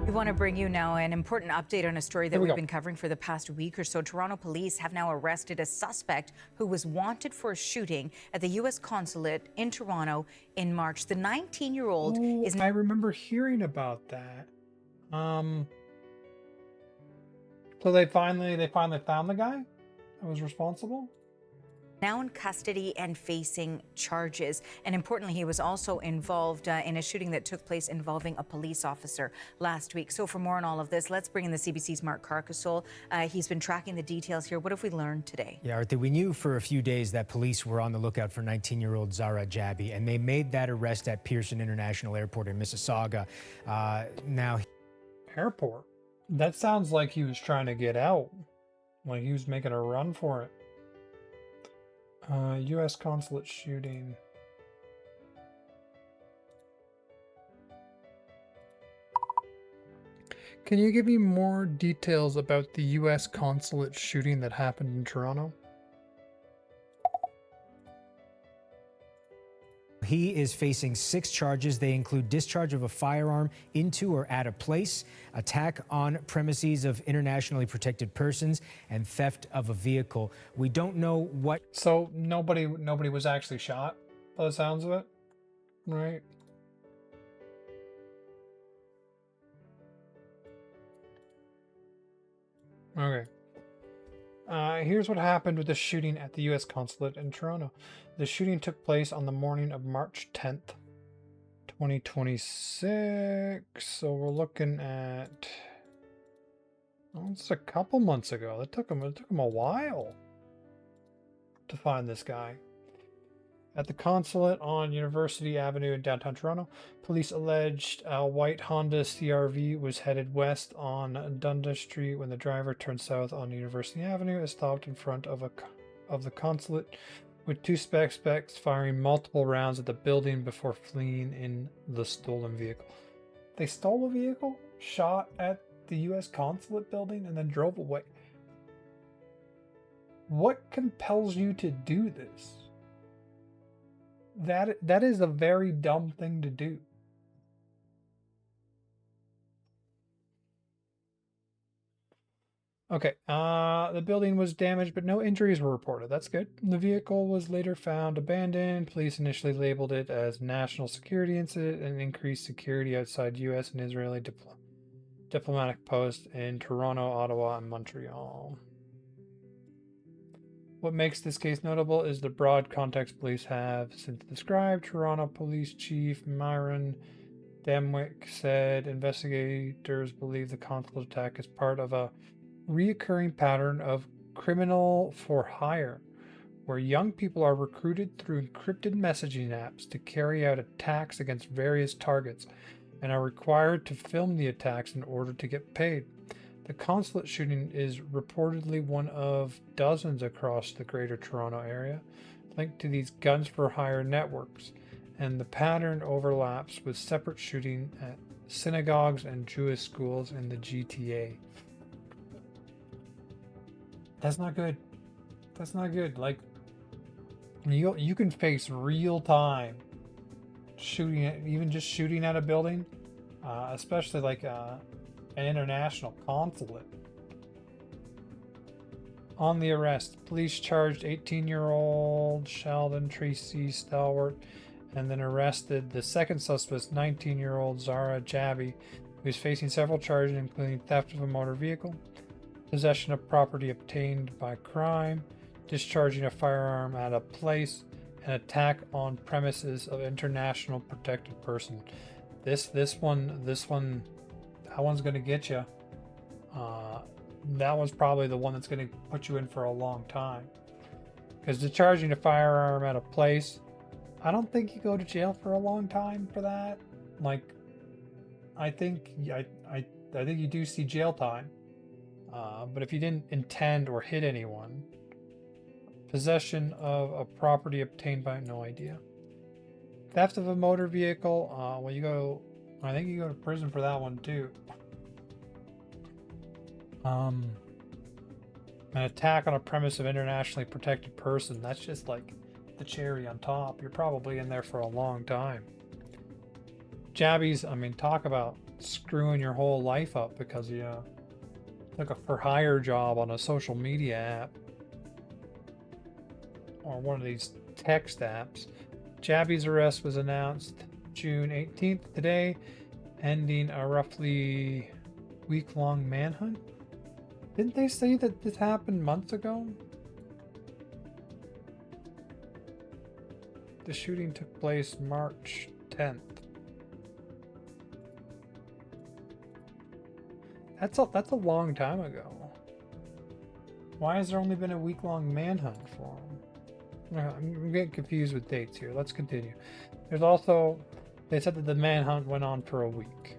We want to bring you now an important update on a story that Here we we've go. been covering for the past week or so. Toronto police have now arrested a suspect who was wanted for a shooting at the U.S. consulate in Toronto in March. The 19-year-old Oh, is I remember hearing about that. Um, so they finally found the guy that was responsible. now in custody and facing charges. And importantly, he was also involved in a shooting that took place involving a police officer last week. So for more on all of this, let's bring in the CBC's Mark Carcassole. He's been tracking the details here. What have we learned today? Yeah, Arthur, we knew for a few days that police were on the lookout for 19-year-old Zara Jabi, and they made that arrest at Pearson International Airport in Mississauga. Now, Airport. That sounds like he was trying to get out, like he was making a run for it. U.S. consulate shooting. Can you give me more details about the U.S. consulate shooting that happened in Toronto? he is facing 6 charges. They include discharge of a firearm into or at a place, attack on premises of internationally protected persons, and theft of a vehicle. We don't know what. So nobody was actually shot, by the sounds of it, right? Okay. Here's what happened with the shooting at the U.S. consulate in Toronto. The shooting took place on the morning of March 10th, 2026. So we're looking at, oh, it's a couple months ago. It took them a while to find this guy. At the consulate on University Avenue in downtown Toronto, police alleged a white Honda CRV was headed west on Dundas Street when the driver turned south on University Avenue and stopped in front of the consulate, with 2 suspects firing multiple rounds at the building before fleeing in the stolen vehicle. They stole a vehicle, shot at the U.S. consulate building, and then drove away. What compels you to do this? That is a very dumb thing to do. Okay, the building was damaged, but no injuries were reported. That's good. The vehicle was later found abandoned. Police initially labeled it as national security incident and increased security outside U.S. and Israeli diplomatic posts in Toronto, Ottawa, and Montreal. What makes this case notable is the broad context police have since described. Toronto Police Chief Myron Demwick said investigators believe the consulate attack is part of a reoccurring pattern of criminal for hire, where young people are recruited through encrypted messaging apps to carry out attacks against various targets and are required to film the attacks in order to get paid. The consulate shooting is reportedly one of dozens across the Greater Toronto Area linked to these guns for hire networks, and the pattern overlaps with separate shooting at synagogues and Jewish schools in the GTA. That's not good. That's not good. Like, you can face real time shooting at, even just shooting at a building, especially like an international consulate. On the arrest, police charged 18-year-old Sheldon Tracy Stalwart and then arrested the second suspect, 19-year-old Zara Jabi, who is facing several charges including theft of a motor vehicle, possession of property obtained by crime, discharging a firearm at a place, and attack on premises of international protected person. That one's gonna get you. That one's probably the one that's gonna put you in for a long time. Because discharging a firearm at a place, I don't think you go to jail for a long time for that. Like, I think you do see jail time. But if you didn't intend or hit anyone, possession of a property obtained by no idea. Theft of a motor vehicle, I think you go to prison for that one too. An attack on a premise of internationally protected person, that's just like the cherry on top. You're probably in there for a long time. Jabbies, talk about screwing your whole life up because you took a for-hire job on a social media app or one of these text apps. Jabby's arrest was announced June 18th today, ending a roughly week-long manhunt. Didn't they say that this happened months ago? The shooting took place March 10th. That's a long time ago. Why has there only been a week-long manhunt for him? I'm getting confused with dates here. Let's continue. There's also, they said that the manhunt went on for a week.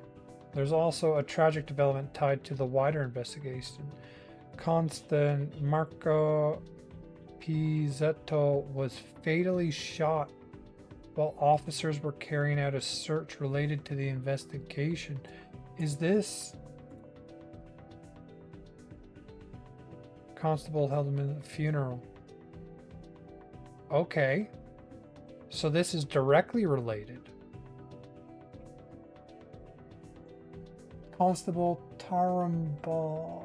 There's also a tragic development tied to the wider investigation. Constant Marco Pizzetto was fatally shot while officers were carrying out a search related to the investigation. Is this... Constable held him in a funeral. Okay. So this is directly related. Constable Tarambal.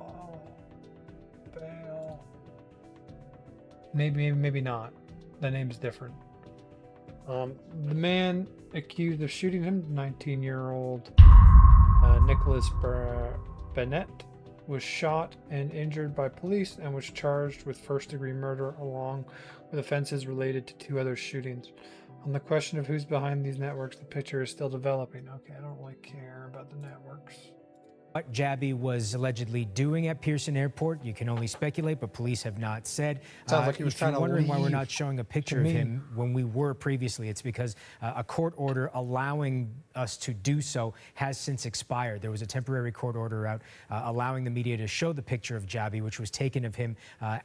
Maybe not. The name's different. The man accused of shooting him, 19-year-old Nicholas Bennett, was shot and injured by police and was charged with first-degree murder along with offenses related to 2 other shootings. On the question of who's behind these networks, the picture is still developing. Okay, I don't really care about the networks. What Jabby was allegedly doing at Pearson Airport, you can only speculate, but police have not said. Sounds like he was trying to wondering why we're leave not showing a picture of him when we were previously, it's because a court order allowing us to do so has since expired. There was a temporary court order out allowing the media to show the picture of Jabby, which was taken of him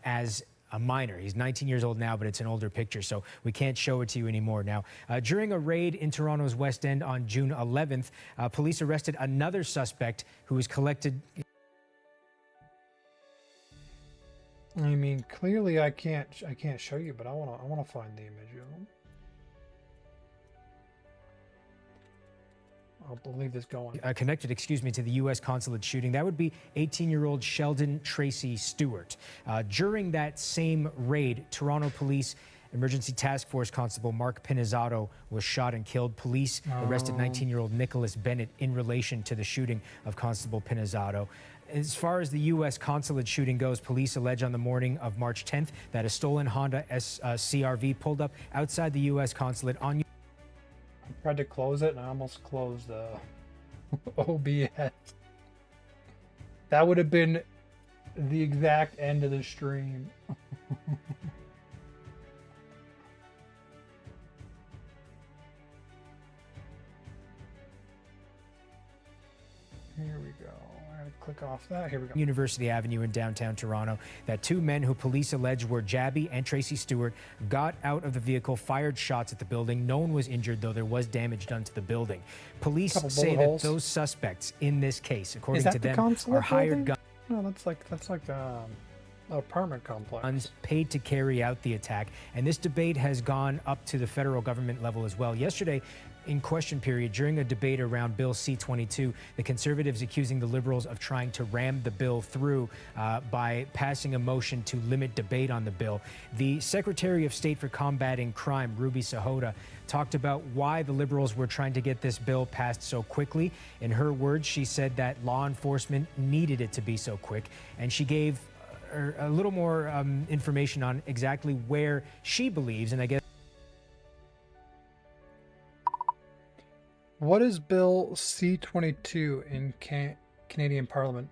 as a minor. He's 19 years old now, but it's an older picture, so we can't show it to you anymore. Now, during a raid in Toronto's West End on June 11th, police arrested another suspect who was collected. I mean, clearly I can't show you, but I wanna find the image of him. I'll leave this going. Connected, to the U.S. consulate shooting. That would be 18-year-old Sheldon Tracy Stewart. During that same raid, Toronto Police Emergency Task Force Constable Mark Pinizzato was shot and killed. Police arrested 19-year-old Nicholas Bennett in relation to the shooting of Constable Pinizzato. As far as the U.S. consulate shooting goes, police allege on the morning of March 10th that a stolen Honda CRV pulled up outside the U.S. consulate on... I tried to close it and I almost closed OBS. That would have been the exact end of the stream. Here we go. I gotta click off that. Here we go. University Avenue in downtown Toronto, that 2 men who police allege were Jabby and Tracy Stewart got out of the vehicle, fired shots at the building. No one was injured, though there was damage done to the building. Police say that those suspects in this case, according to them, are hired guns. No, that's like an apartment complex. Paid to carry out the attack, and this debate has gone up to the federal government level as well. Yesterday, in question period, during a debate around Bill C-22, the Conservatives accusing the Liberals of trying to ram the bill through by passing a motion to limit debate on the bill. The Secretary of State for Combating Crime, Ruby Sahota, talked about why the Liberals were trying to get this bill passed so quickly. In her words, she said that law enforcement needed it to be so quick, and she gave a little more information on exactly where she believes, and I guess... What is Bill C-22 in Canadian Parliament?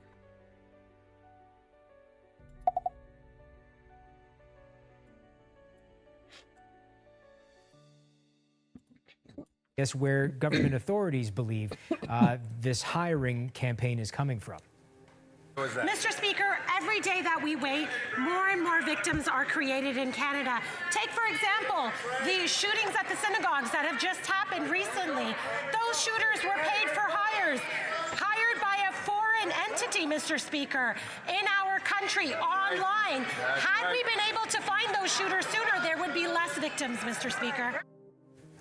Guess where government authorities believe this hiring campaign is coming from. Mr. Speaker, every day that we wait, more and more victims are created in Canada. Take, for example, the shootings at the synagogues that have just happened recently. Those shooters were paid for hired by a foreign entity, Mr. Speaker, in our country, online. Had we been able to find those shooters sooner, there would be less victims, Mr. Speaker.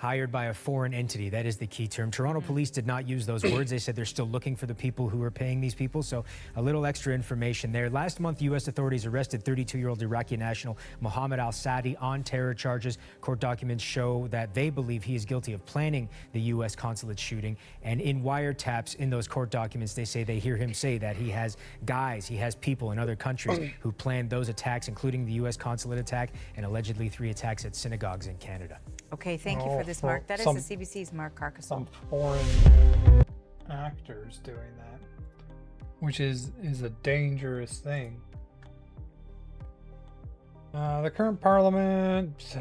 hired by a foreign entity. That is the key term. Toronto police did not use those words. They said they're still looking for the people who are paying these people. So a little extra information there. Last month, U.S. authorities arrested 32-year-old Iraqi national Mohammed al-Sadi on terror charges. Court documents show that they believe he is guilty of planning the U.S. consulate shooting. And in wiretaps in those court documents, they say they hear him say that he has people in other countries who planned those attacks, including the U.S. consulate attack and allegedly 3 attacks at synagogues in Canada. Okay, thank you for this, Mark. That is the CBC's Mark Carcassonne. Some foreign actors doing that, which is a dangerous thing. The current Parliament,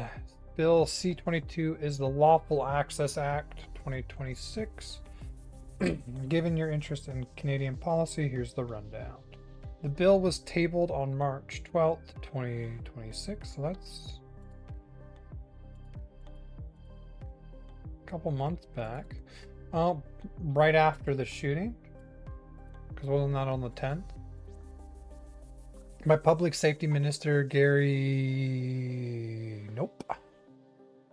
Bill C-22 is the Lawful Access Act 2026. Given your interest in Canadian policy, here's the rundown. The bill was tabled on March 12th, 2026, so that's a couple months back. Right after the shooting, because wasn't that on the 10th? By Public Safety Minister Gary... Nope.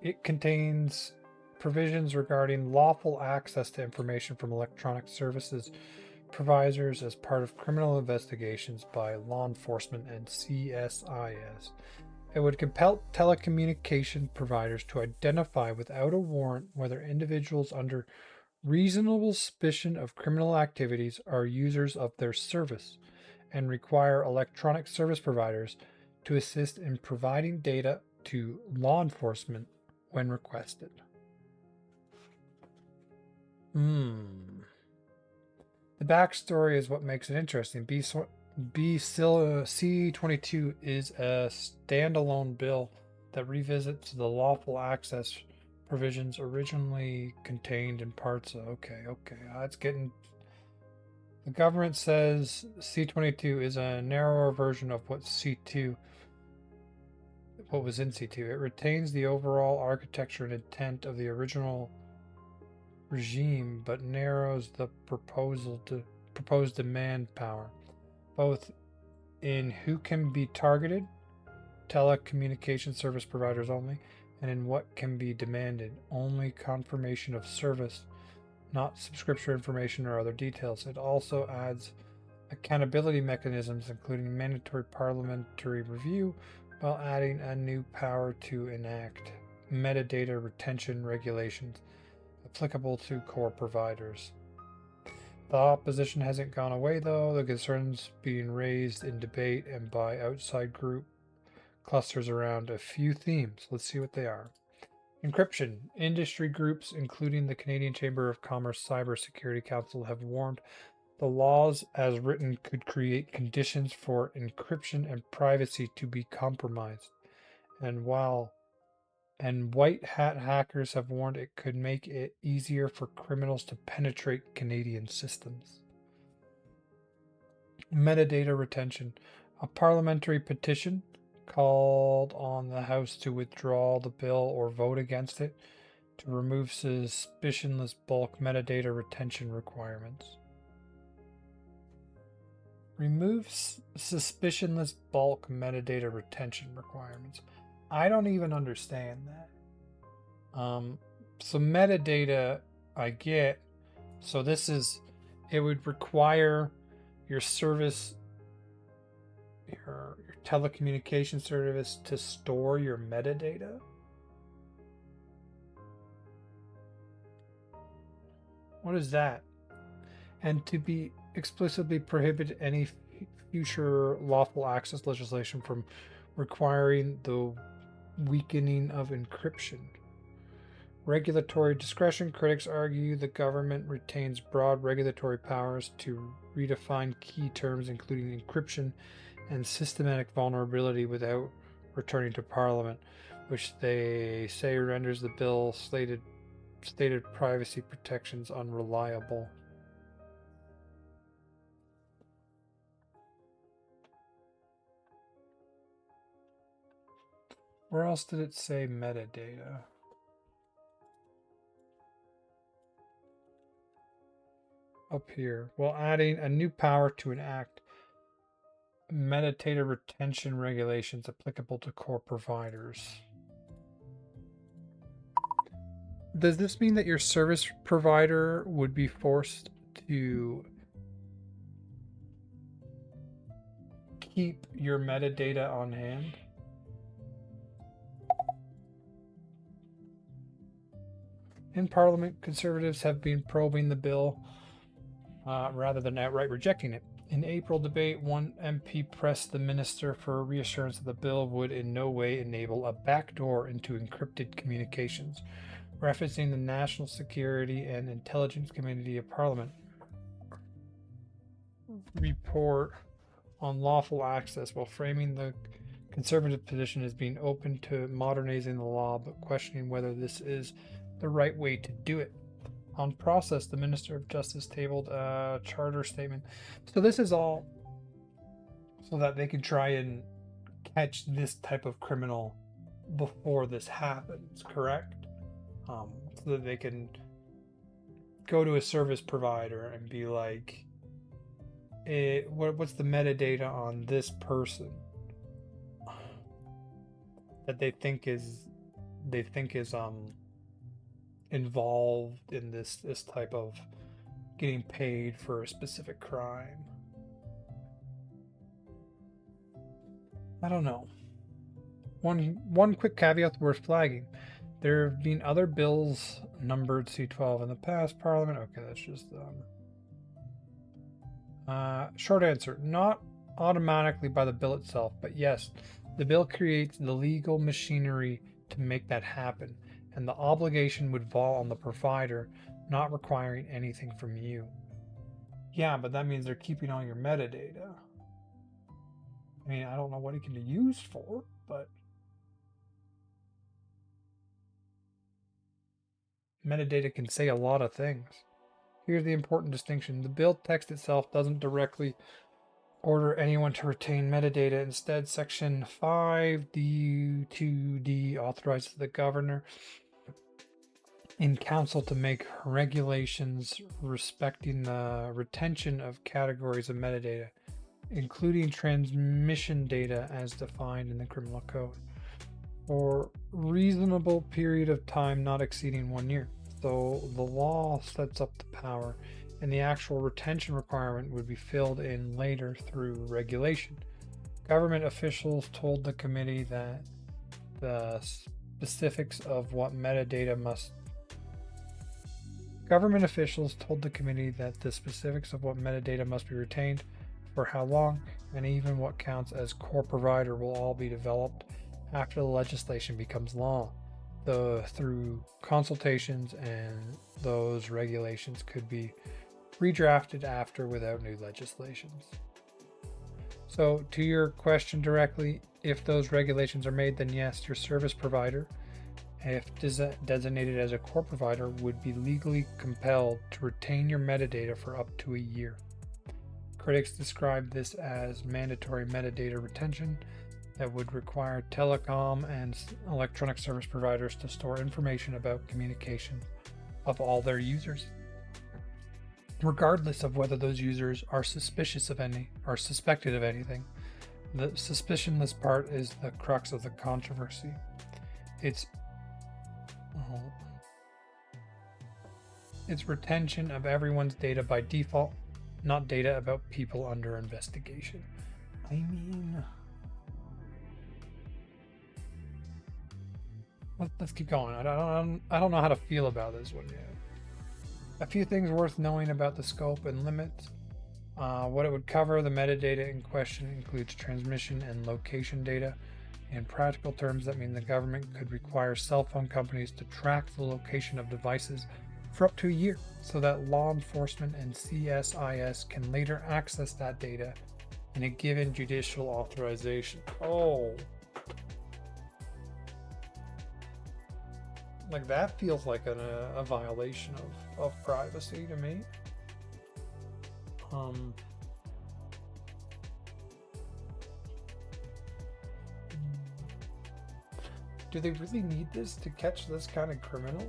It contains provisions regarding lawful access to information from electronic services providers as part of criminal investigations by law enforcement and CSIS. It would compel telecommunication providers to identify without a warrant whether individuals under reasonable suspicion of criminal activities are users of their service, and require electronic service providers to assist in providing data to law enforcement when requested. The backstory is what makes it interesting. C-22 is a standalone bill that revisits the lawful access provisions originally contained in parts of... Okay. It's getting... The government says C-22 is a narrower version of what was in C-2. It retains the overall architecture and intent of the original regime, but narrows the proposed demand power, both in who can be targeted, telecommunication service providers only, and in what can be demanded, only confirmation of service, not subscription information or other details. It also adds accountability mechanisms, including mandatory parliamentary review, while adding a new power to enact metadata retention regulations applicable to core providers. The opposition hasn't gone away, though. The concerns being raised in debate and by outside group clusters around a few themes. Let's see what they are. Encryption. Industry groups, including the Canadian Chamber of Commerce Cybersecurity Council, have warned the laws as written could create conditions for encryption and privacy to be compromised. And white hat hackers have warned it could make it easier for criminals to penetrate Canadian systems. Metadata retention. A parliamentary petition called on the House to withdraw the bill or vote against it to remove suspicionless bulk metadata retention requirements. Remove suspicionless bulk metadata retention requirements. I don't even understand that. So metadata I get. So it would require your service, your telecommunication service to store your metadata. What is that? And to be explicitly prohibit any future lawful access legislation from requiring the weakening of encryption. Regulatory discretion. Critics argue the government retains broad regulatory powers to redefine key terms, including encryption and systematic vulnerability, without returning to Parliament, which they say renders the bill's stated privacy protections unreliable. Where else did it say metadata? Up here. While adding a new power to enact metadata retention regulations applicable to core providers. does this mean that your service provider would be forced to keep your metadata on hand? In Parliament, Conservatives have been probing the bill rather than outright rejecting it. In April debate, one MP pressed the minister for reassurance that the bill would in no way enable a backdoor into encrypted communications, referencing the National Security and Intelligence Committee of Parliament report on lawful access, while framing the Conservative position as being open to modernizing the law, but questioning whether this is the right way to do it. On process, the Minister of Justice tabled a charter statement. So this is all so that they can try and catch this type of criminal before this happens, correct? So that they can go to a service provider and be like, what's the metadata on this person that they think is involved in this type of getting paid for a specific crime. I don't know. One quick caveat worth flagging. There have been other bills numbered C12 in the past Parliament. Okay, that's just short answer. Not automatically by the bill itself, but yes, the bill creates the legal machinery to make that happen, and the obligation would fall on the provider, not requiring anything from you. Yeah, but that means they're keeping all your metadata. I mean, I don't know what it can be used for, but metadata can say a lot of things. Here's the important distinction. The bill text itself doesn't directly order anyone to retain metadata. Instead, Section 5D2D authorizes the governor in council to make regulations respecting the retention of categories of metadata, including transmission data as defined in the criminal code, for reasonable period of time not exceeding 1 year. So the law sets up the power, and the actual retention requirement would be filled in later through regulation. Government officials told the committee that the specifics of what metadata must be retained, for how long, and even what counts as core provider will all be developed after the legislation becomes law, though through consultations, and those regulations could be redrafted after without new legislations. So to your question directly, if those regulations are made, then yes, your service provider, if designated as a core provider, would be legally compelled to retain your metadata for up to a year. Critics describe this as mandatory metadata retention that would require telecom and electronic service providers to store information about communication of all their users, regardless of whether those users are suspicious of any or suspected of anything. The suspicionless part is the crux of the controversy. It's retention of everyone's data by default, not data about people under investigation. I mean, let's keep going. I don't know how to feel about this one yet. A few things worth knowing about the scope and limits. What it would cover. The metadata in question includes transmission and location data. In practical terms, that means the government could require cell phone companies to track the location of devices for up to a year, so that law enforcement and CSIS can later access that data in a given judicial authorization. Oh. Like, that feels like a violation of privacy to me. Do they really need this to catch this kind of criminal?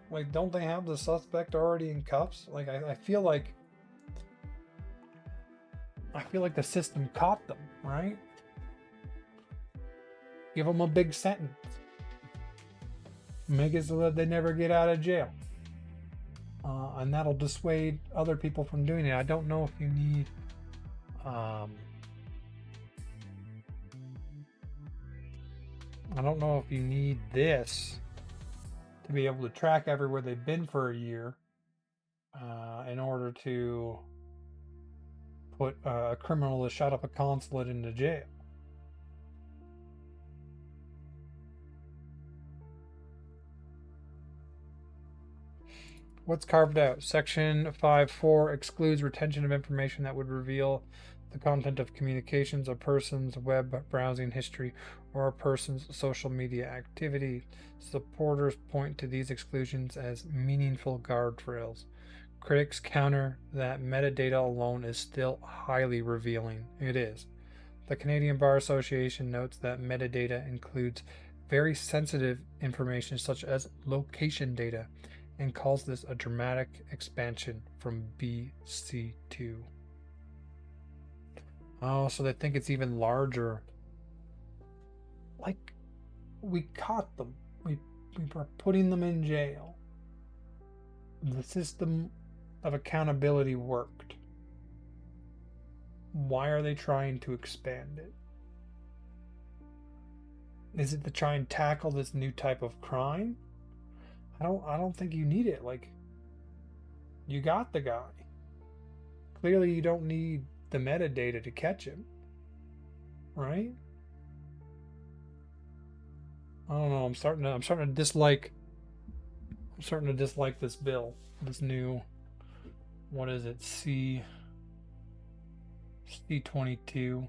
Like, don't they have the suspect already in cuffs? Like, I feel like the system caught them, right? Give them a big sentence. Make it so that they never get out of jail. And that'll dissuade other people from doing it. I don't know if you need I don't know if you need this to be able to track everywhere they've been for a year in order to put a criminal that shot up a consulate into jail. What's carved out? Section 5.4 excludes retention of information that would reveal the content of communications, a person's web browsing history, or a person's social media activity. Supporters point to these exclusions as meaningful guardrails. Critics counter that metadata alone is still highly revealing. It is. The Canadian Bar Association notes that metadata includes very sensitive information such as location data, and calls this a dramatic expansion from BC2. Oh, so they think it's even larger. Like, we caught them. We were putting them in jail. The system of accountability worked. Why are they trying to expand it? Is it to try and tackle this new type of crime? I don't think you need it. Like, you got the guy. Clearly you don't need the metadata to catch him. Right? I don't know, I'm starting to dislike this bill. This new, what is it? C22.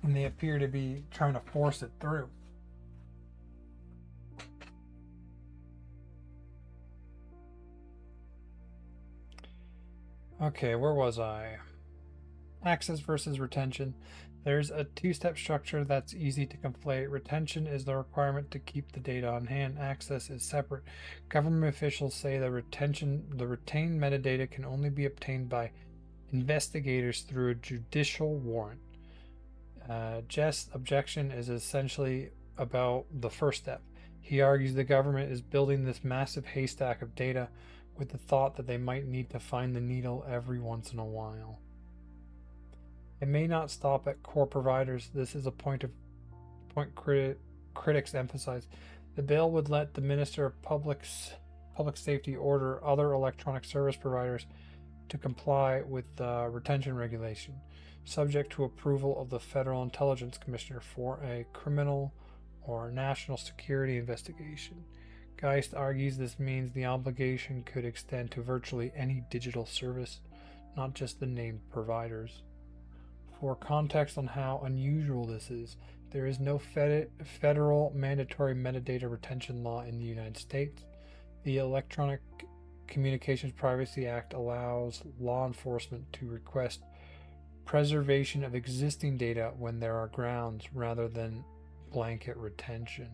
And they appear to be trying to force it through. Okay, where was I? Access versus retention. There's a two-step structure that's easy to conflate. Retention is the requirement to keep the data on hand. Access is separate. Government officials say the retained metadata can only be obtained by investigators through a judicial warrant. Jess' objection is essentially about the first step. He argues the government is building this massive haystack of data with the thought that they might need to find the needle every once in a while. It may not stop at core providers. This is a point critics emphasize. The bill would let the Minister of Public Safety order other electronic service providers to comply with the retention regulation, subject to approval of the Federal Intelligence Commissioner for a criminal or national security investigation. Geist argues this means the obligation could extend to virtually any digital service, not just the named providers. For context on how unusual this is, there is no federal mandatory metadata retention law in the United States. The Electronic Communications Privacy Act allows law enforcement to request preservation of existing data when there are grounds rather than blanket retention.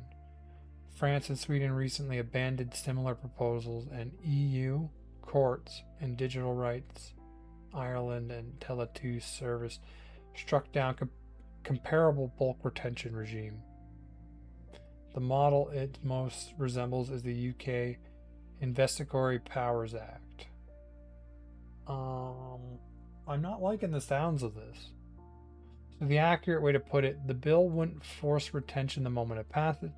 France and Sweden recently abandoned similar proposals, and EU courts and Digital Rights Ireland and Tele2 Service struck down comparable bulk retention regime. The model it most resembles is the UK Investigatory Powers Act. I'm not liking the sounds of this. So the accurate way to put it, the bill wouldn't force retention the moment it passes,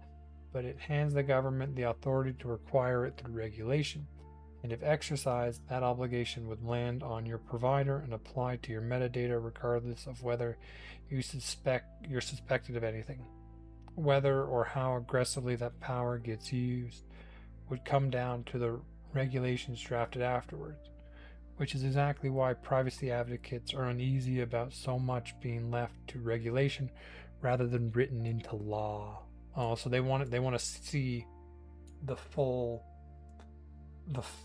but it hands the government the authority to require it through regulation, and if exercised, that obligation would land on your provider and apply to your metadata regardless of whether you're suspected of anything. Whether or how aggressively that power gets used would come down to the regulations drafted afterwards, which is exactly why privacy advocates are uneasy about so much being left to regulation rather than written into law. Oh, so they want to see the full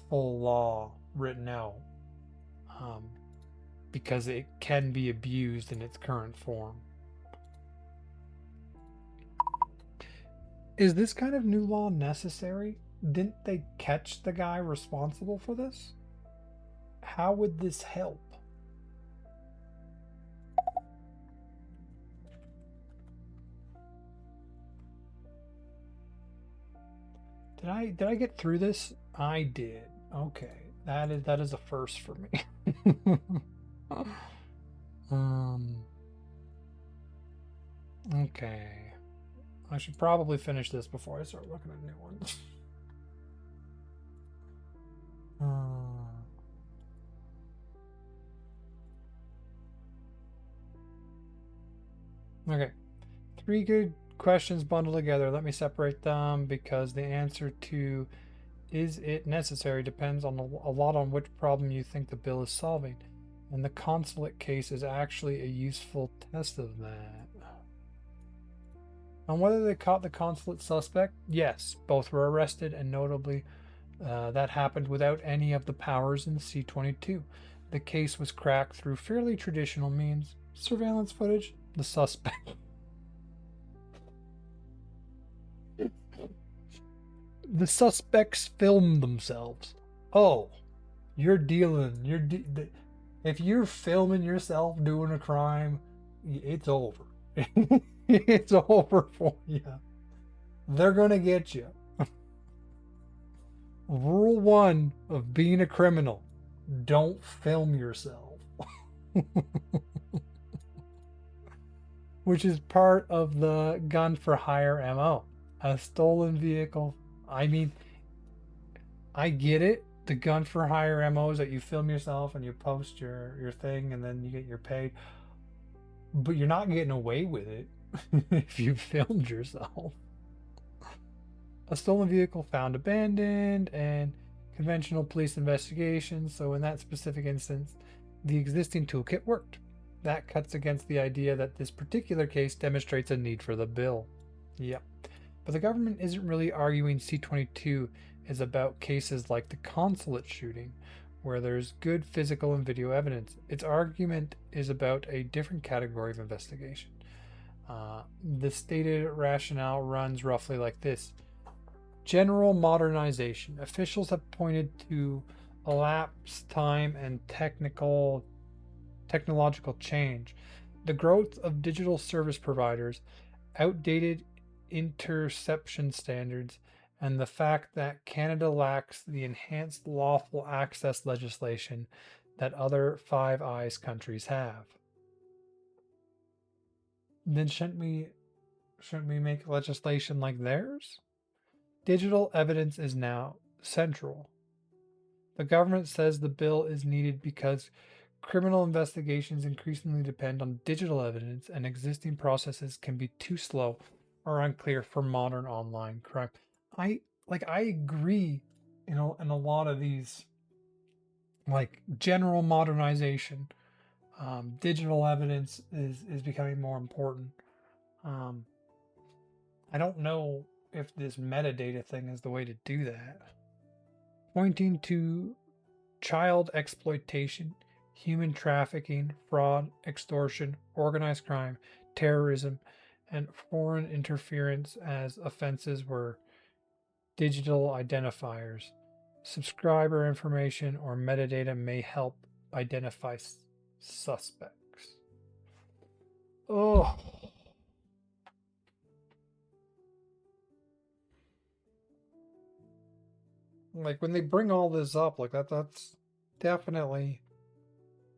law written out, because it can be abused in its current form. Is this kind of new law necessary? Didn't they catch the guy responsible for this? How would this help? Did I get through this? I did. Okay. That is a first for me. Okay. I should probably finish this before I start looking at new ones. Okay. 3 good questions bundled together. Let me separate them because the answer to is it necessary depends on a lot on which problem you think the bill is solving. And the consulate case is actually a useful test of that. On whether they caught the consulate suspect, yes, both were arrested, and notably, that happened without any of the powers in C-22. The case was cracked through fairly traditional means: surveillance footage, the suspect. The suspects filmed themselves. Oh, if you're filming yourself doing a crime, it's over. It's over for you. They're gonna get you. Rule 1 of being a criminal: don't film yourself. Which is part of the gun for hire MO. A stolen vehicle. I mean, I get it. The gun for hire MO is that you film yourself and you post your thing and then you get your pay. But you're not getting away with it if you filmed yourself. A stolen vehicle found abandoned and conventional police investigations. So in that specific instance, the existing toolkit worked. That cuts against the idea that this particular case demonstrates a need for the bill. Yep. But the government isn't really arguing C-22 is about cases like the consulate shooting, where there's good physical and video evidence. Its argument is about a different category of investigation. The stated rationale runs roughly like this. General modernization. Officials have pointed to elapsed time and technological change. The growth of digital service providers, outdated interception standards, and the fact that Canada lacks the enhanced lawful access legislation that other Five Eyes countries have. Then shouldn't we make legislation like theirs? Digital evidence is now central. The government says the bill is needed because criminal investigations increasingly depend on digital evidence, and existing processes can be too slow or unclear for modern online crime. I agree, in a lot of these, like general modernization. Digital evidence is becoming more important. I don't know if this metadata thing is the way to do that. Pointing to child exploitation, human trafficking, fraud, extortion, organized crime, terrorism, and foreign interference as offenses were digital identifiers. Subscriber information or metadata may help identify suspects. Oh. Like when they bring all this up, like that's definitely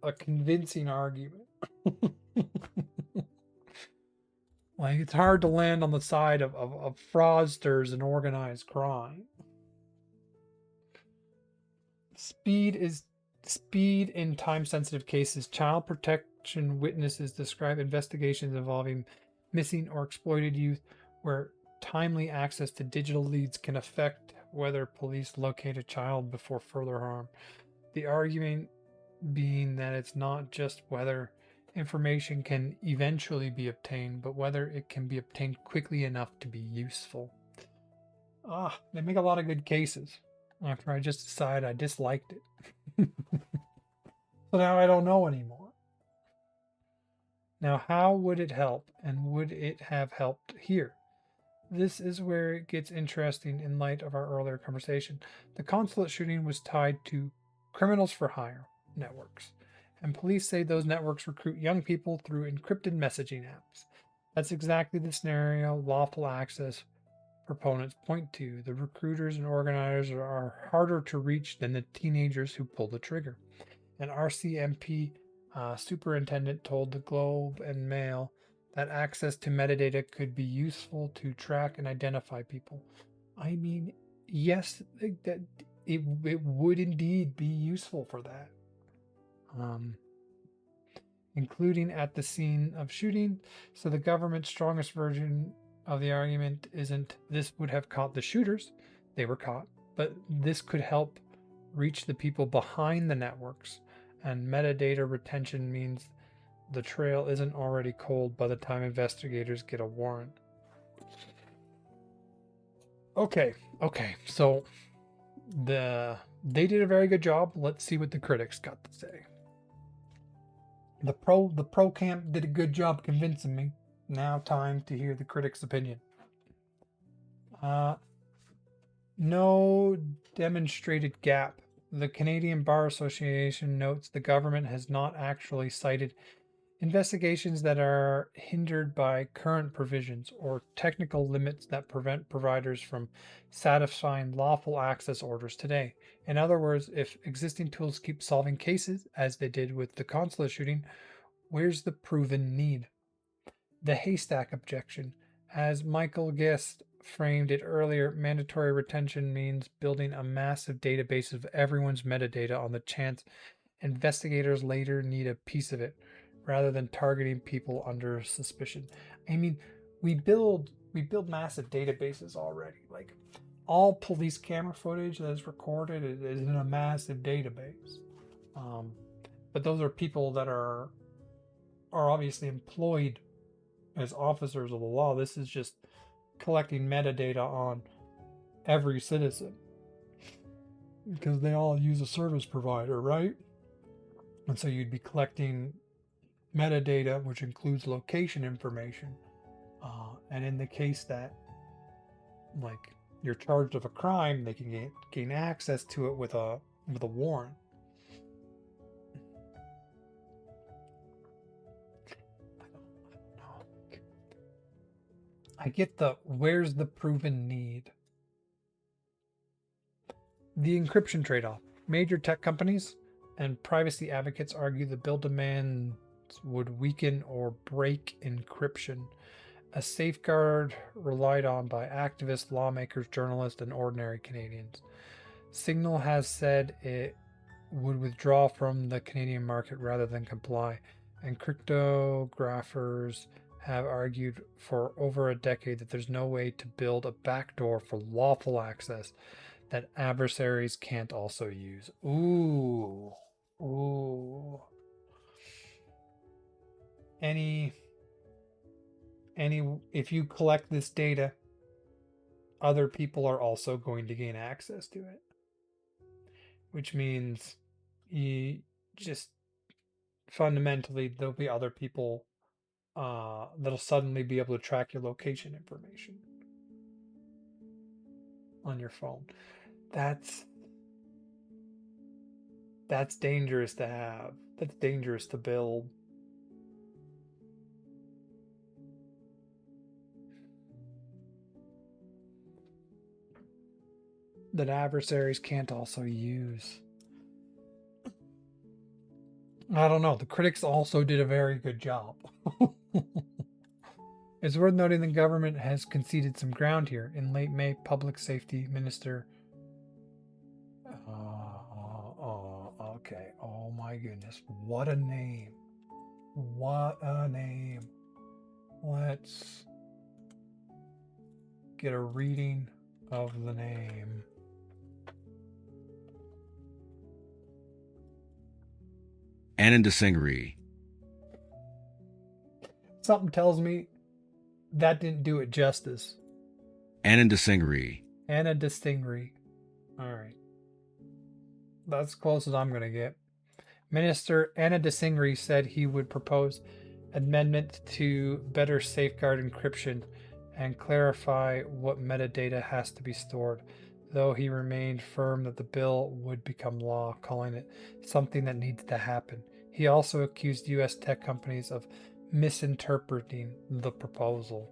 a convincing argument. Like it's hard to land on the side of fraudsters and organized crime. Speed in time-sensitive cases. Child protection witnesses describe investigations involving missing or exploited youth where timely access to digital leads can affect whether police locate a child before further harm. The argument being that it's not just whether information can eventually be obtained, but whether it can be obtained quickly enough to be useful. They make a lot of good cases after I just decided I disliked it. So now I don't know anymore. Now, how would it help, and would it have helped here? This is where it gets interesting in light of our earlier conversation. The consulate shooting was tied to criminals for hire networks, and police say those networks recruit young people through encrypted messaging apps. That's exactly the scenario lawful access proponents point to. The recruiters and organizers are harder to reach than the teenagers who pull the trigger. An RCMP superintendent told the Globe and Mail that access to metadata could be useful to track and identify people. I mean, yes, that it would indeed be useful for that. Including at the scene of shooting. So the government's strongest version of the argument isn't this would have caught the shooters, they were caught, but this could help reach the people behind the networks. And metadata retention means the trail isn't already cold by the time investigators get a warrant. Okay, so they did a very good job. Let's see what the critics got to say. The pro camp did a good job convincing me. Now time to hear the critics' opinion. No demonstrated gap. The Canadian Bar Association notes the government has not actually cited investigations that are hindered by current provisions or technical limits that prevent providers from satisfying lawful access orders today. In other words, if existing tools keep solving cases, as they did with the consulate shooting, where's the proven need? The haystack objection. As Michael Guest framed it earlier, mandatory retention means building a massive database of everyone's metadata on the chance investigators later need a piece of it, rather than targeting people under suspicion. I mean, we build massive databases already. Like, all police camera footage that is recorded is in a massive database. But those are people that are obviously employed as officers of the law. This is just collecting metadata on every citizen, because they all use a service provider, right? And so you'd be collecting metadata, which includes location information. And in the case that, like, you're charged of a crime, they can gain access to it with a warrant. I don't know. I get the where's the proven need. The encryption trade-off. Major tech companies and privacy advocates argue the bill demands would weaken or break encryption, a safeguard relied on by activists, lawmakers, journalists, and ordinary Canadians. Signal has said it would withdraw from the Canadian market rather than comply, and cryptographers have argued for over a decade that there's no way to build a backdoor for lawful access that adversaries can't also use. Ooh. If you collect this data, other people are also going to gain access to it, which means you just fundamentally there'll be other people that'll suddenly be able to track your location information on your phone. That's dangerous to have. That's dangerous to build. That adversaries can't also use. I don't know. The critics also did a very good job. It's worth noting the government has conceded some ground here. In late May, Public Safety Minister... okay. Oh my goodness. What a name. What a name. Let's get a reading of the name. Anna DeSingri. Something tells me that didn't do it justice. Anna DeSingri. Anna DeSingri. All right. That's as close as I'm going to get. Minister Anna DeSingri said he would propose amendment to better safeguard encryption and clarify what metadata has to be stored, though he remained firm that the bill would become law, calling it something that needs to happen. He also accused U.S. tech companies of misinterpreting the proposal.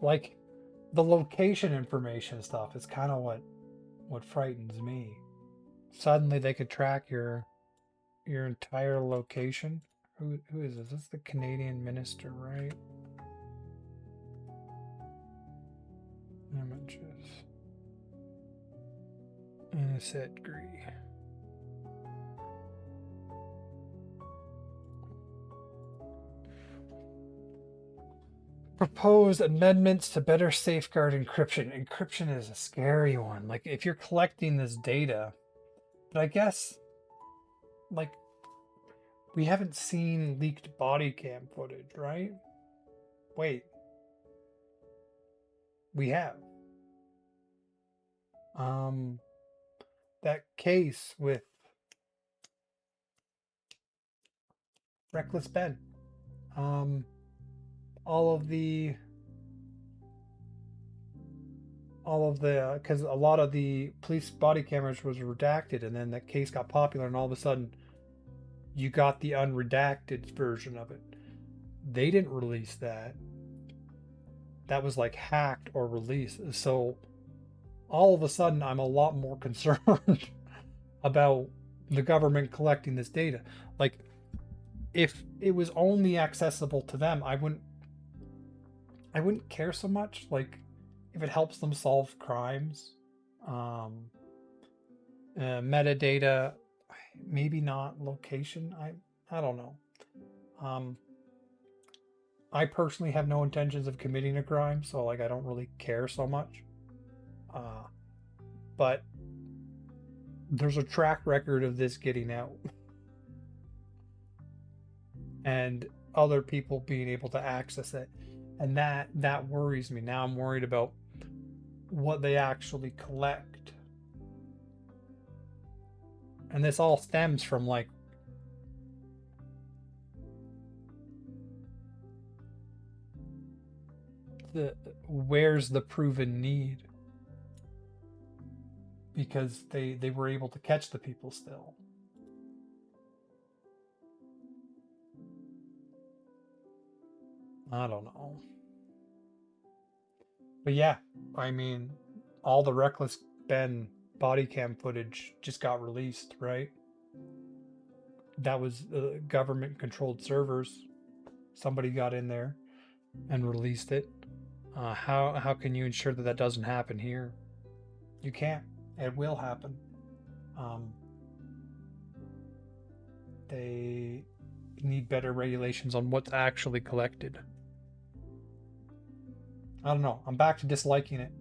Like, the location information stuff is kind of what frightens me. Suddenly they could track your entire location. Who is this? This is the Canadian minister, right? Images. Set agree. Propose amendments to better safeguard encryption. Encryption is a scary one. Like, if you're collecting this data, but I guess, like, we haven't seen leaked body cam footage, right? Wait. We have. That case with Reckless Ben. All of the because a lot of the police body cameras was redacted, and then that case got popular, and all of a sudden you got the unredacted version of it. They didn't release that. That was like hacked or released. So all of a sudden I'm a lot more concerned about the government collecting this data. Like, if it was only accessible to them, I wouldn't care so much. Like, if it helps them solve crimes, metadata, maybe not. Location, I don't know. I personally have no intentions of committing a crime, so like I don't really care so much. But there's a track record of this getting out, and other people being able to access it, and that worries me. Now I'm worried about what they actually collect, and this all stems from like where's the proven need, because they were able to catch the people still. I don't know. But yeah, I mean, all the Reckless Ben body cam footage just got released, right? That was government controlled servers. Somebody got in there and released it. How can you ensure that that doesn't happen here? You can't. It will happen. They need better regulations on what's actually collected. I don't know. I'm back to disliking it.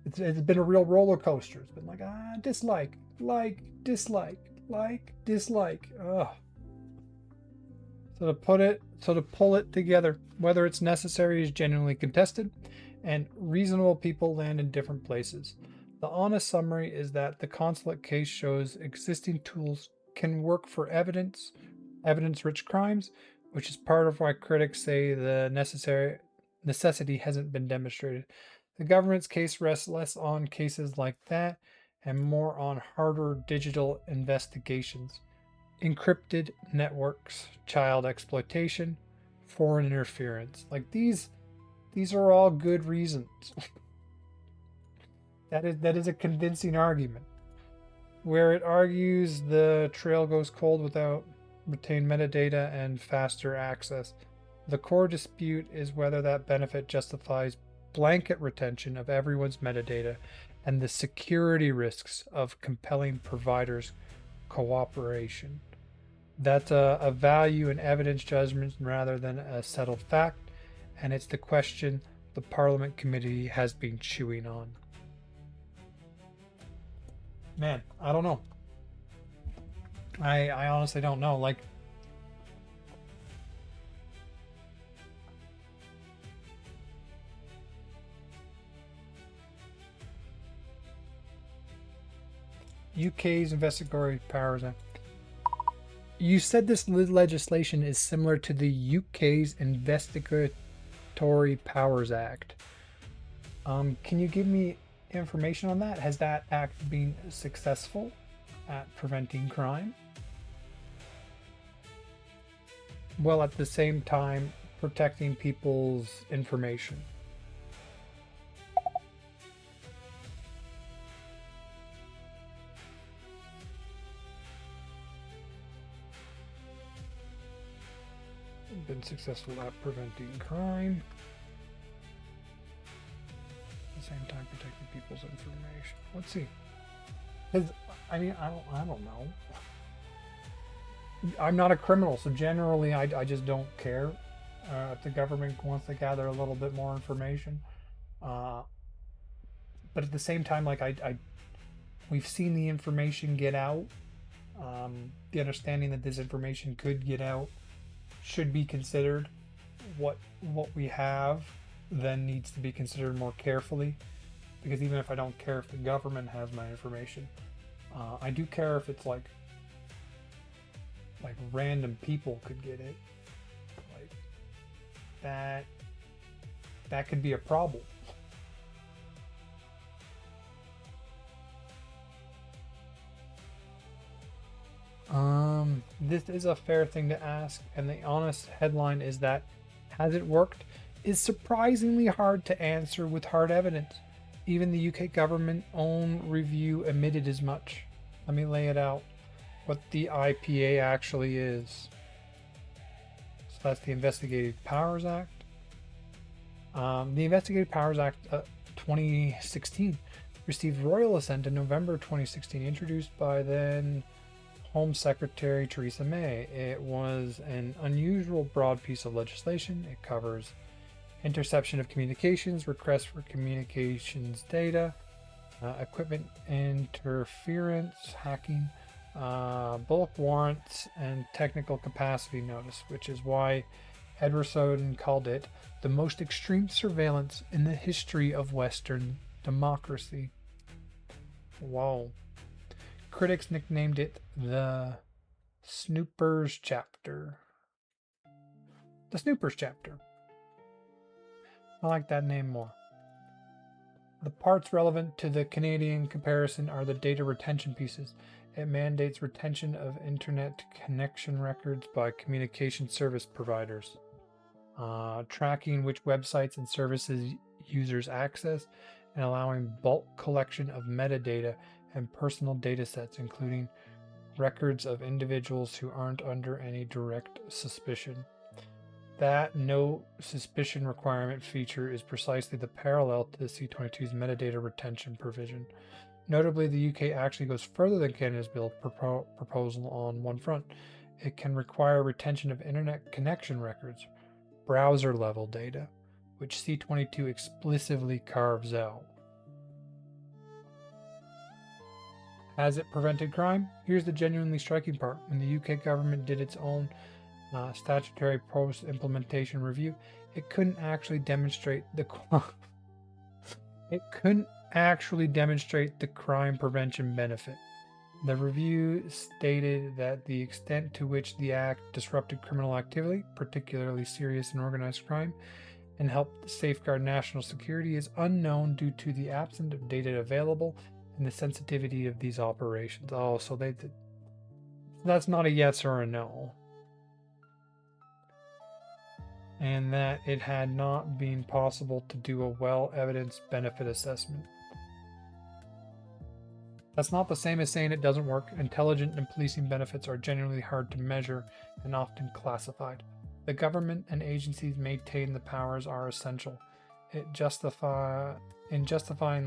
It's been a real roller coaster. It's been like, dislike, like, dislike, like, dislike. Ugh. So to pull it together, whether it's necessary is genuinely contested, and reasonable people land in different places. The honest summary is that the consulate case shows existing tools can work for evidence-rich crimes, which is part of why critics say the necessity hasn't been demonstrated. The government's case rests less on cases like that and more on harder digital investigations. Encrypted networks, child exploitation, foreign interference. Like, these are all good reasons. That is a convincing argument. Where it argues the trail goes cold without retained metadata and faster access. The core dispute is whether that benefit justifies blanket retention of everyone's metadata and the security risks of compelling providers' cooperation. That's a value in evidence judgment rather than a settled fact, and it's the question the Parliament Committee has been chewing on. Man, I don't know. I honestly don't know. Like, UK's Investigatory Powers Act. You said this legislation is similar to the UK's Investigatory Powers Act. Can you give me information on that? Has that act been successful at preventing crime? Well, at the same time, protecting people's information? Been successful at preventing crime. At the same time, protecting people's information. Let's see. Because I mean, I don't know. I'm not a criminal, so generally, I just don't care if the government wants to gather a little bit more information. But at the same time, like we've seen the information get out. The understanding that this information could get out should be considered. What we have then needs to be considered more carefully, because even if I don't care if the government has my information, I do care if it's like random people could get it. Like that could be a problem. This is a fair thing to ask, and the honest headline is that has it worked is surprisingly hard to answer with hard evidence. Even the UK government own review admitted as much. Let me lay it out what the IPA actually is. So that's the Investigative Powers Act. The Investigative Powers Act 2016 received royal assent in November 2016, introduced by then Home Secretary Theresa May. It was an unusual broad piece of legislation. It covers interception of communications, requests for communications data, equipment interference, hacking, bulk warrants, and technical capacity notice, which is why Edward Snowden called it the most extreme surveillance in the history of Western democracy. Wow. Critics nicknamed it the Snoopers Chapter. The Snoopers Chapter. I like that name more. The parts relevant to the Canadian comparison are the data retention pieces. It mandates retention of internet connection records by communication service providers, tracking which websites and services users access, and allowing bulk collection of metadata and personal data sets, including records of individuals who aren't under any direct suspicion. That no suspicion requirement feature is precisely the parallel to the C22's metadata retention provision. Notably, the UK actually goes further than Canada's bill proposal on one front. It can require retention of internet connection records, browser level data, which C22 explicitly carves out. Has it prevented crime? Here's the genuinely striking part. When the UK government did its own statutory post-implementation review, it couldn't actually demonstrate the crime prevention benefit. The review stated that the extent to which the act disrupted criminal activity, particularly serious and organized crime, and helped safeguard national security is unknown due to the absence of data available and the sensitivity of these operations. Oh, so that's not a yes or a no. And that it had not been possible to do a well-evidenced benefit assessment. That's not the same as saying it doesn't work. Intelligence and policing benefits are genuinely hard to measure and often classified. The government and agencies maintain the powers are essential. In justifying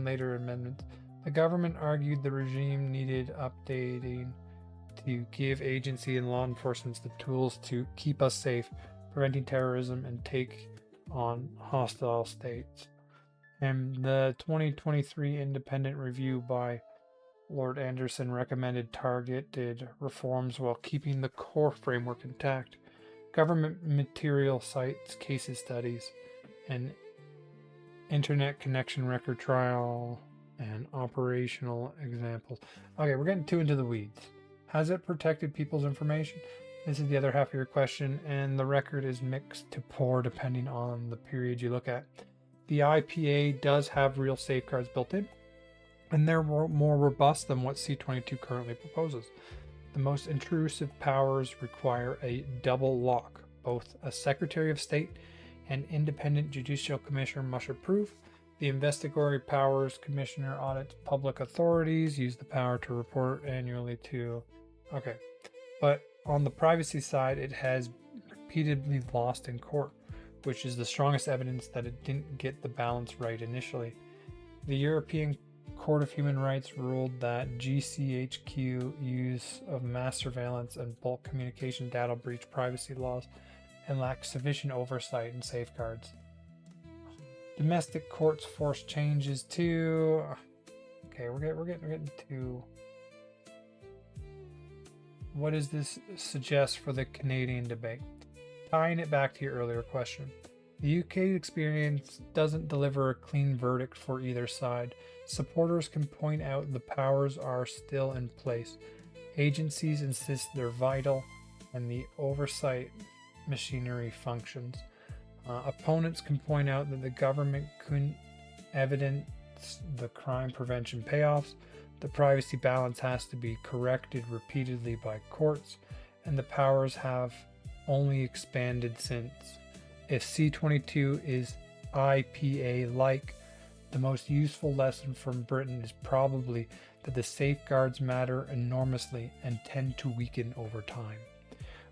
later amendments, the government argued the regime needed updating to give agency and law enforcement the tools to keep us safe, preventing terrorism, and take on hostile states. And the 2023 independent review by Lord Anderson recommended targeted reforms while keeping the core framework intact. Government material cites case studies and internet connection record trial and operational examples. Okay, we're getting too into the weeds. Has it protected people's information? This is the other half of your question, and the record is mixed to poor depending on the period you look at. The IPA does have real safeguards built in, and they're more robust than what C22 currently proposes. The most intrusive powers require a double lock, both a Secretary of State and independent judicial commissioner must approve. The Investigatory Powers Commissioner audits public authorities, use the power to report annually to... Okay. But on the privacy side, it has repeatedly lost in court, which is the strongest evidence that it didn't get the balance right initially. The European Court of Human Rights ruled that GCHQ use of mass surveillance and bulk communication data breach privacy laws and lacks sufficient oversight and safeguards. Domestic courts force changes to... Okay, we're getting to... What does this suggest for the Canadian debate? Tying it back to your earlier question. The UK experience doesn't deliver a clean verdict for either side. Supporters can point out the powers are still in place. Agencies insist they're vital, and the oversight machinery functions. Opponents can point out that the government couldn't evidence the crime prevention payoffs. The privacy balance has to be corrected repeatedly by courts, and the powers have only expanded since. If C22 is IPA-like, the most useful lesson from Britain is probably that the safeguards matter enormously and tend to weaken over time,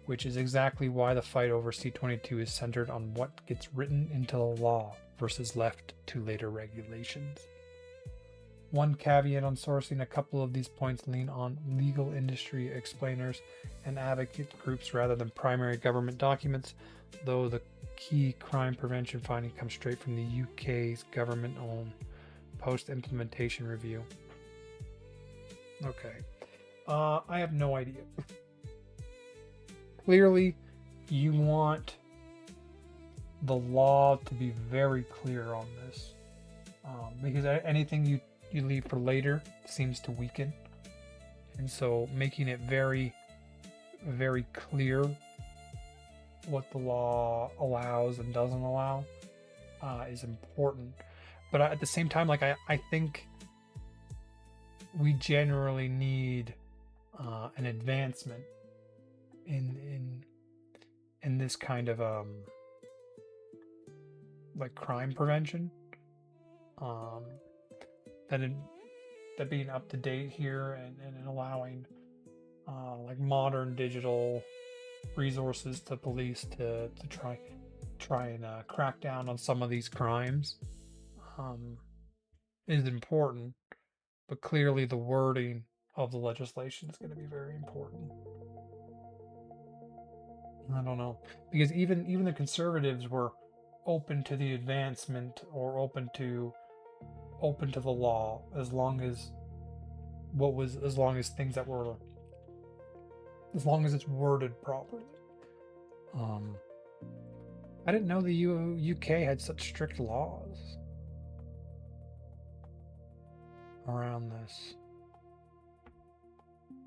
which is exactly why the fight over C22 is centered on what gets written into the law versus left to later regulations. One caveat on sourcing: a couple of these points lean on legal industry explainers and advocate groups rather than primary government documents, though the key crime prevention finding comes straight from the UK's government-owned post-implementation review. Okay. I have no idea. Clearly, you want the law to be very clear on this, because anything you leave for later seems to weaken, and so making it very, very clear what the law allows and doesn't allow is important. But at the same time, like I think we generally need an advancement in this kind of like crime prevention, that being up to date here and allowing like modern digital resources to police to try and crack down on some of these crimes is important. But clearly the wording of the legislation is going to be very important. I don't know, because even the conservatives were open to the advancement, or open to the law, as long as it's worded properly. I didn't know the UK had such strict laws around this.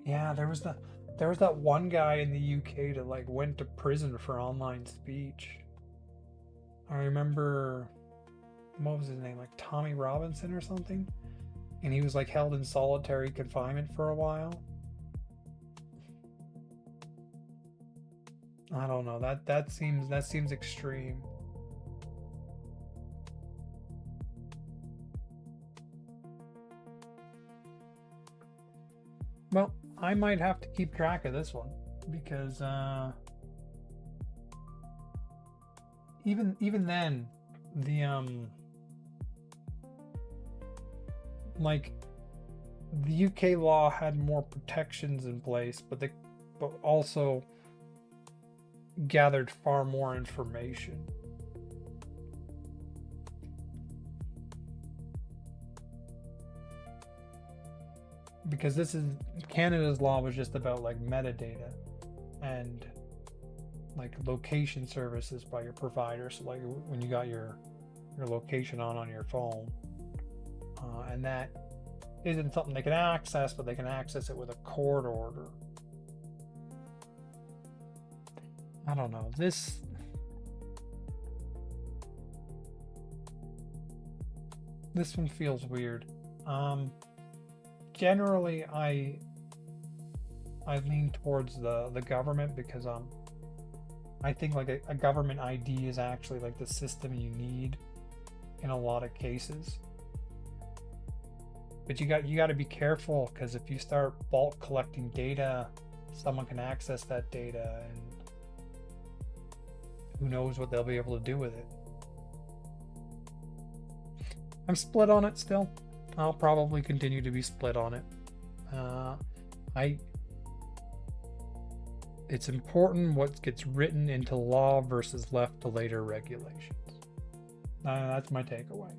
Yeah, there was that one guy in the UK that like went to prison for online speech. I remember, what was his name, like Tommy Robinson or something, and he was like held in solitary confinement for a while. I don't know, that seems extreme. Well, I might have to keep track of this one, because even then, the like the UK law had more protections in place, but also gathered far more information. Because Canada's law was just about like metadata and like location services by your provider. So like when you got your location on your phone, and that isn't something they can access, but they can access it with a court order. I don't know. This one feels weird. Generally, I lean towards the government, because I think like a government ID is actually like the system you need in a lot of cases. But you got to be careful, because if you start bulk collecting data, someone can access that data, and who knows what they'll be able to do with it. I'm split on it still. I'll probably continue to be split on it. It's important what gets written into law versus left to later regulations. That's my takeaway.